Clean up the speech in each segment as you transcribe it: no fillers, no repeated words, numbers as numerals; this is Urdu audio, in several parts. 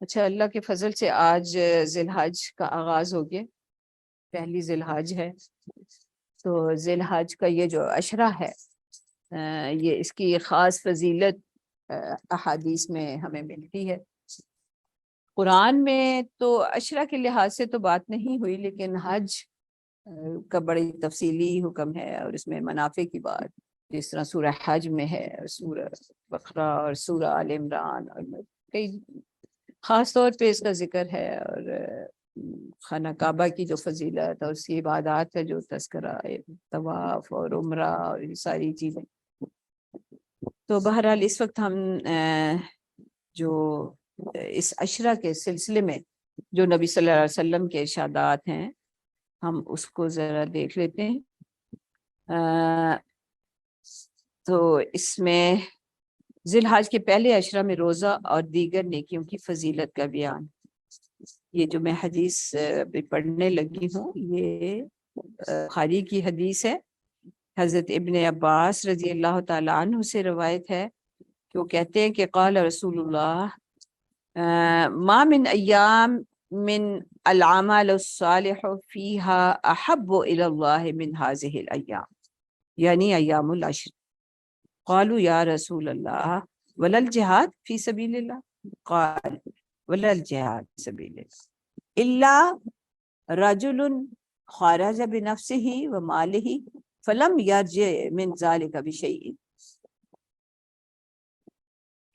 اچھا، اللہ کے فضل سے آج ذی الحج کا آغاز ہو گیا، پہلی ذی الحج ہے۔ تو ذی الحج کا یہ جو عشرہ ہے، یہ اس کی خاص فضیلت احادیث میں ہمیں ملتی ہے۔ قرآن میں تو عشرہ کے لحاظ سے تو بات نہیں ہوئی، لیکن حج کا بڑی تفصیلی حکم ہے، اور اس میں منافع کی بات جس طرح سورہ حج میں ہے، اور سورہ بقرہ اور سورہ آل عمران، اور کئی خاص طور پہ اس کا ذکر ہے، اور خانہ کعبہ کی جو فضیلت اور اس کی عبادات کا جو تذکرہ ہے، طواف اور عمرہ اور یہ ساری چیزیں۔ تو بہرحال اس وقت ہم جو اس عشرہ کے سلسلے میں جو نبی صلی اللہ علیہ وسلم کے ارشادات ہیں، ہم اس کو ذرا دیکھ لیتے ہیں۔ تو اس میں ذی الحج کے پہلے عشرہ میں روزہ اور دیگر نیکیوں کی فضیلت کا بیان۔ یہ جو میں حدیث پڑھنے لگی ہوں، یہ بخاری کی حدیث ہے۔ حضرت ابن عباس رضی اللہ تعالیٰ عنہ سے روایت ہے کہ وہ کہتے ہیں کہ قال رسول اللہ ما من ایام من العمل الصالح فيها احب الى الله من هذه الايام، یعنی ایام العشر۔ قالوا یا رسول اللہ ولا الجہاد فی سبیل اللہ؟ قال ولا الجہاد فی سبیل اللہ الا رجل خرج بنفسه وماله فلم یرجع من ذلك بشیء،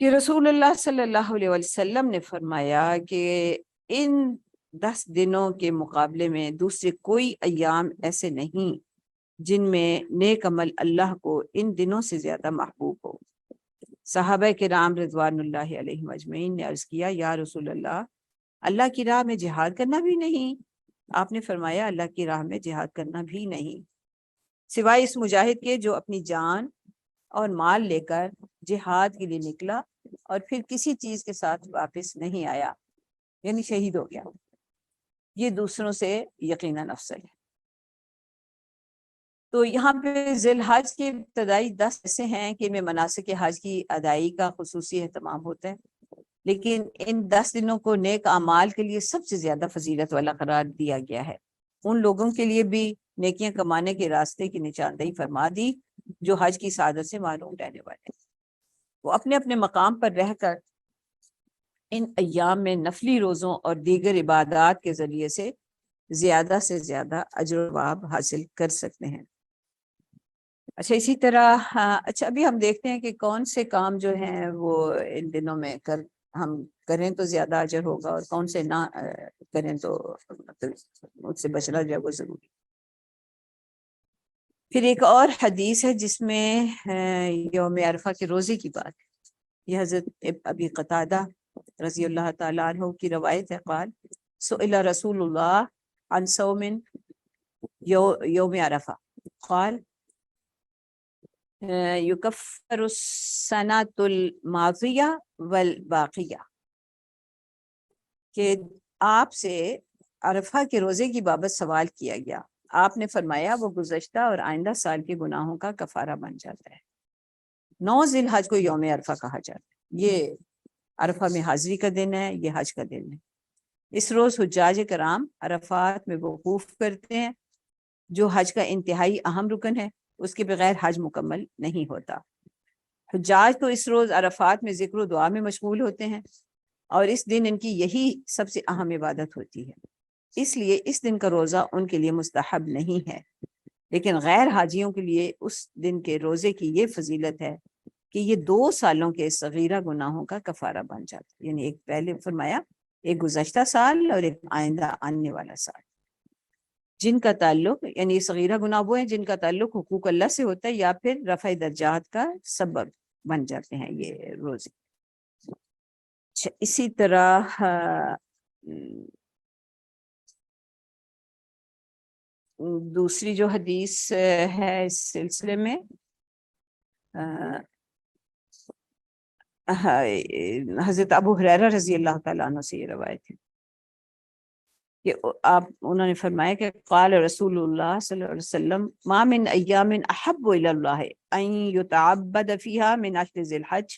کہ رسول اللہ صلی اللہ علیہ وسلم نے فرمایا کہ ان 10 دنوں کے مقابلے میں دوسرے کوئی ایام ایسے نہیں جن میں نیک عمل اللہ کو ان دنوں سے زیادہ محبوب ہو۔ صحابہ کرام رضوان اللہ علیہم اجمعین نے عرض کیا، یا رسول اللہ، اللہ کی راہ میں جہاد کرنا بھی نہیں؟ آپ نے فرمایا، اللہ کی راہ میں جہاد کرنا بھی نہیں، سوائے اس مجاہد کے جو اپنی جان اور مال لے کر جہاد کے لیے نکلا اور پھر کسی چیز کے ساتھ واپس نہیں آیا، یعنی شہید ہو گیا۔ یہ دوسروں سے یقیناً افضل ہے۔ تو یہاں پہ ذی الحج کے ابتدائی 10 ایسے ہیں کہ ان میں مناسک حج کی ادائیگی کا خصوصی اہتمام ہوتا ہے، لیکن ان 10 دنوں کو نیک اعمال کے لیے سب سے زیادہ فضیلت والا قرار دیا گیا ہے۔ ان لوگوں کے لیے بھی نیکیاں کمانے کے راستے کی نشاندہی فرما دی جو حج کی سعادت سے معروم رہنے والے ہیں۔ وہ اپنے اپنے مقام پر رہ کر ان ایام میں نفلی روزوں اور دیگر عبادات کے ذریعے سے زیادہ اجر و ثواب حاصل کر سکتے ہیں۔ اچھا، اسی طرح اچھا ابھی ہم دیکھتے ہیں کہ کون سے کام جو ہیں وہ ان دنوں میں ہم کریں تو زیادہ اجر ہوگا، اور کون سے نہ کریں تو اس سے بچنا جو ہے وہ ضروری۔ پھر ایک اور حدیث ہے جس میں یوم عرفہ کے روزے کی بات ہے۔ یہ حضرت ابی قتادہ رضی اللہ تعالیٰ عنہ کی روایت ہے، قال سئل رسول اللہ عن صوم یوم عرفہ قال یکفر السنۃ الماضیہ والباقیہ، کہ آپ سے عرفہ کے روزے کی بابت سوال کیا گیا، آپ نے فرمایا وہ گزشتہ اور آئندہ سال کے گناہوں کا کفارہ بن جاتا ہے۔ 9 ذی الحج کو یوم عرفہ کہا جاتا ہے۔ یہ عرفہ میں حاضری کا دن ہے، یہ حج کا دن ہے۔ اس روز حجاج کرام عرفات میں وقوف کرتے ہیں، جو حج کا انتہائی اہم رکن ہے، اس کے بغیر حج مکمل نہیں ہوتا۔ حجاج تو اس روز عرفات میں ذکر و دعا میں مشغول ہوتے ہیں، اور اس دن ان کی یہی سب سے اہم عبادت ہوتی ہے، اس لیے اس دن کا روزہ ان کے لیے مستحب نہیں ہے۔ لیکن غیر حاجیوں کے لیے اس دن کے روزے کی یہ فضیلت ہے کہ یہ 2 سالوں کے صغیرہ گناہوں کا کفارہ بن جاتا ہے، یعنی ایک پہلے فرمایا ایک گزشتہ سال اور ایک آئندہ آنے والا سال، جن کا تعلق یعنی صغیرہ گناہ وہ ہیں جن کا تعلق حقوق اللہ سے ہوتا ہے یا پھر رفع درجات کا سبب بن جاتے ہیں یہ روزے۔ اسی طرح دوسری جو حدیث ہے اس سلسلے میں حضرت ابو ہریرہ رضی اللہ تعالیٰ عنہ سے یہ روایت ہے کہ انہوں نے فرمایا کہ قال رسول اللہ صلی اللہ علیہ وسلم ما من ایام احب الی اللہ ان یتعبد فیہا من عشر ذی الحج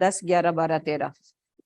10, 11, 12, 13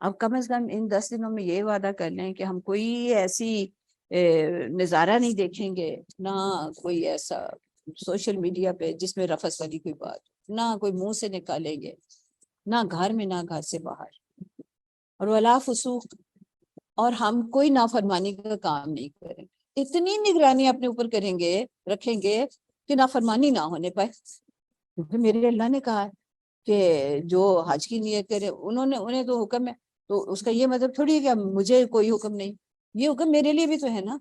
اب کم از کم ان 10 دنوں میں یہ وعدہ کر لیں کہ ہم کوئی ایسی نظارہ نہیں دیکھیں گے، نہ کوئی ایسا سوشل میڈیا پہ جس میں رفث والی کوئی بات، نہ کوئی منہ سے نکالیں گے، نہ گھر میں نہ گھر سے باہر، اور ولا فسوق، اور ہم کوئی نافرمانی کا کام نہیں کریں گے۔ اتنی نگرانی اپنے اوپر کریں گے، رکھیں گے کہ نافرمانی نہ ہونے پائے، کیونکہ میرے اللہ نے کہا ہے کہ جو حج کی نیت کرے انہیں تو حکم ہے، تو اس کا یہ مطلب تھوڑی ہے کہ مجھے کوئی حکم نہیں، یہ حکم میرے لیے بھی تو ہے نا۔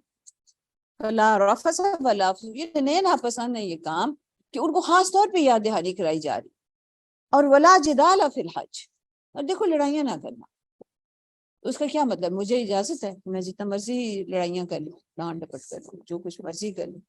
فلا رفث ولا فسوق، یہ نئے ناپسند ہے یہ کام کہ ان کو خاص طور پہ یاد دہانی کرائی جا رہی، اور ولا جدال فی الحج، اور دیکھو لڑائیاں نہ کرنا، اس کا کیا مطلب؟ مجھے اجازت ہے میں جتنا مرضی لڑائیاں کر لوں، ڈانٹ ڈپٹ کر لوں، جو کچھ مرضی کر لوں،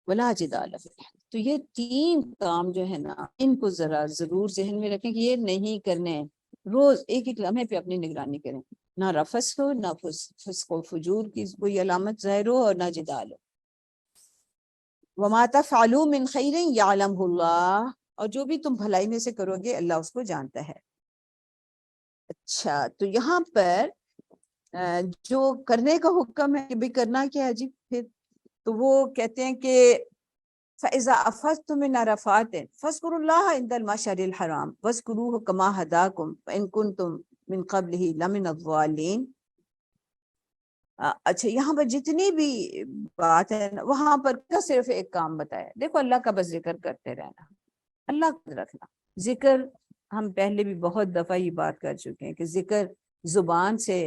ولا جدال فی الحج۔ تو یہ 3 کام جو ہے نا، ان کو ذرا ضرور ذہن میں رکھیں کہ یہ نہیں کرنے، روز ایک ایک لمحے پہ اپنی نگرانی کریں، نہ رفث ہو، نہ فسق و فجور کی کوئی علامت ظاہر ہو، اور نہ جدال ہو۔ وما تفعلوا من خیر یعلمہ اللہ، اور جو بھی تم بھلائی میں سے کرو گے اللہ اس کو جانتا ہے۔ اچھا، تو یہاں پر جو کرنے کا حکم ہے کہ بھی کرنا کیا ہے جی پھر، تو وہ کہتے ہیں کہ فَإِذَا أَفَضْتُم مِّنْ عَرَفَاتٍ فَاذْكُرُوا اللَّهَ عِندَ الْمَشْعَرِ الْحَرَامِ وَاذْكُرُوهُ كَمَا هَدَاكُمْ وَإِن كُنتُم مِّن قَبْلِهِ لَمِنَ الضَّالِّينَ۔ اچھا، یہاں پر جتنی بھی بات ہے وہاں پر کا صرف ایک کام بتایا، دیکھو اللہ کا بس ذکر کرتے رہنا، اللہ کو رکھنا۔ ذکر ہم پہلے بھی بہت دفعہ یہ بات کر چکے ہیں کہ ذکر زبان سے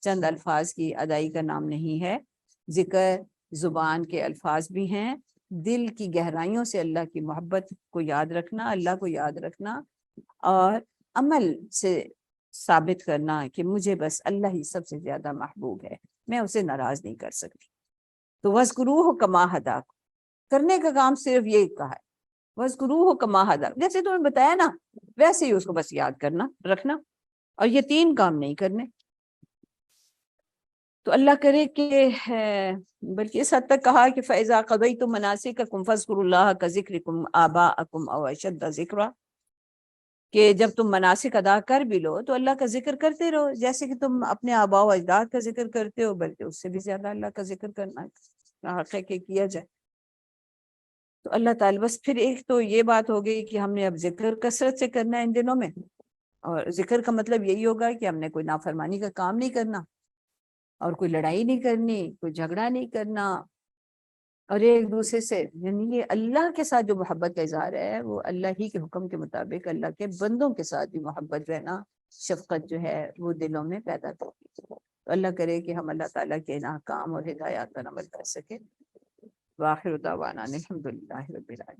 چند الفاظ کی ادائی کا نام نہیں ہے، ذکر زبان کے الفاظ بھی ہیں، دل کی گہرائیوں سے اللہ کی محبت کو یاد رکھنا، اللہ کو یاد رکھنا، اور عمل سے ثابت کرنا کہ مجھے بس اللہ ہی سب سے زیادہ محبوب ہے، میں اسے ناراض نہیں کر سکتی۔ تو وَاذْكُرُوهُ كَمَا هَدَاكُمْ، کرنے کا کام صرف یہ کہا ہے، وَاذْكُرُوهُ كَمَا هَدَاكُمْ، جیسے تمہیں بتایا نا ویسے ہی اس کو بس یاد کرنا، رکھنا، اور یہ 3 کام نہیں کرنے۔ تو اللہ کرے کہ بلکہ اس حد تک کہا کہ فَإِذَا قَضَيْتُم مَنَاسِكَكُمْ فَاذْكُرُوا اللَّهَ كَذِكْرِكُمْ آبَاءَكُمْ أَوْ أَشَدَّ ذِكْرًا، کہ جب تم مناسک ادا کر بھی لو تو اللہ کا ذکر کرتے رہو، جیسے کہ تم اپنے آباء و اجداد کا ذکر کرتے ہو، بلکہ اس سے بھی زیادہ اللہ کا ذکر کرنا حق ہے کہ کیا جائے۔ تو اللہ تعالیٰ بس پھر ایک تو یہ بات ہو گئی کہ ہم نے اب ذکر کثرت سے کرنا ہے ان دنوں میں، اور ذکر کا مطلب یہی ہوگا کہ ہم نے کوئی نافرمانی کا کام نہیں کرنا، اور کوئی لڑائی نہیں کرنی، کوئی جھگڑا نہیں کرنا، اور ایک دوسرے سے، یعنی یہ اللہ کے ساتھ جو محبت کا اظہار ہے وہ اللہ ہی کے حکم کے مطابق اللہ کے بندوں کے ساتھ بھی محبت رہنا، شفقت جو ہے وہ دلوں میں پیدا کرتی۔ تو اللہ کرے کہ ہم اللہ تعالیٰ کے ان احکام اور ہدایات پر عمل کر سکیں۔ وآخر دعوانا الحمد للہ رب العالمین۔